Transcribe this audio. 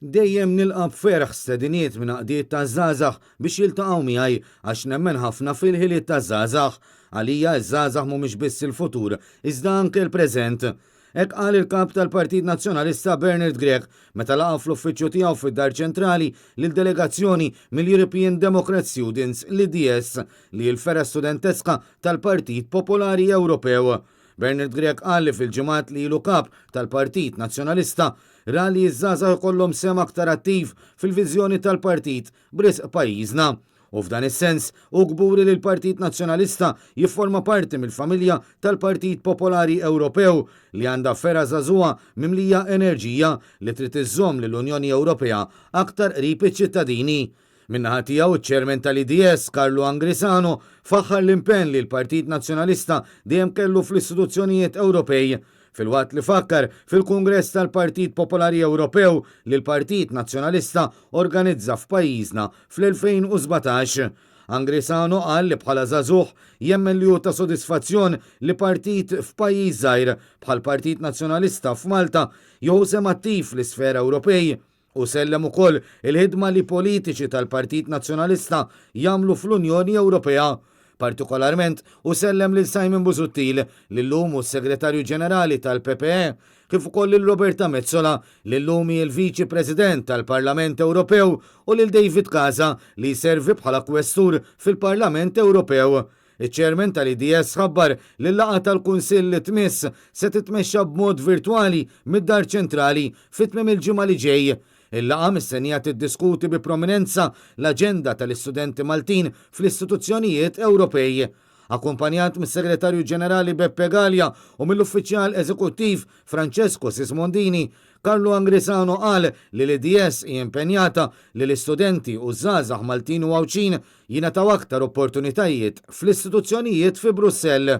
Dejjem nilqa' b'ferħ stediniet minn qdiet taż-żgħażagħ biex jiltaqgħu miegħi għax nemmen ħafna fil-ħiliet taż-żgħażagħ. Għalija ż-żgħażagħ mhumiex biss il-futur, iżda anke l-preżent. Hekk qal il-kap tal-Partit Nazzjonalista Bernard Grech meta laqa fl-uffiċċju tiegħu fid-Dar Ċentrali lil delegazzjoni mill-European Democrat Students l-IDS li l-fera studenteska tal-Partit Popolari Ewropew. Bernard Grech qal li fil-ġimgħat li ilu kap tal-Partit Nazzjonalista ra li ż-żgħażagħ ikollhom sem aktar attiv fil-viżjoni tal-partit b'risq pajjiżna. U f'dan is-sens hu kburi li l-Partit Nazzjonalista jifforma parti mill-familja tal-Partit Popolari Ewropew li għandha fera żagħżugħa mimlija enerġija li trid iżżomm lill-Unjoni Ewropea aktar qrib iċ-ċittadini. Min-naħa tiegħu iċ-ċermen tal-IDS Carlo Angrisano faħħar l-impenn li l-Partit Nazzjonalista dejjem kellu fl-istituzzjonijiet Ewropej fil-waqt li fakkar fil-Kungress tal-Partit Popolari Ewropew li l-Partit Nazzjonalista organizza f'pajjiżna fl-2017. Angrisano qal li bħala żagħżugħ jemmen li hu ta' sodisfazzjon li partit f'pajjiż żgħir bħal Partit Nazzjonalista f'Malta jew sem attiv fl-isfera Ewropej u sellem ukoll il-ħidma li politiċi tal-Partit Nazzjonalista jagħmlu fl-Unjoni Ewropea. Partikolarment u sellem lil Simon Busuttil li llum hu s-Segretarju Ġenerali tal-PPE kif ukoll lil Roberta Mezzola li llum hi l-Viċi President tal-Parlament Ewropew u lil David Casa li jservi bħala kwestur fil-Parlament Ewropew. Iċ-ċermen tal-IDS ħabbar li l-laqgħa tal-Kunsill li tmiss se titmexxa b'mod virtwali mid-Dar Ċentrali fit-tmiem il-ġimgħa li ġej. Il-laqgħa mistennija tiddiskuti bi prominenza l-aġenda tal-istudenti Maltin fl-istituzzjonijiet Ewropej. Akkumpanjat mis-Segretarju Ġenerali Beppe Gallia u mill-Uffiċjal Eżekuttiv Francesco Sismondini, Carlo Angrisano qal li l-IDS hija impenjata li l-istudenti u żgħażagħ Maltin u Għawċin jingħataw aktar opportunitajiet fl-istituzzjonijiet fi Brussell.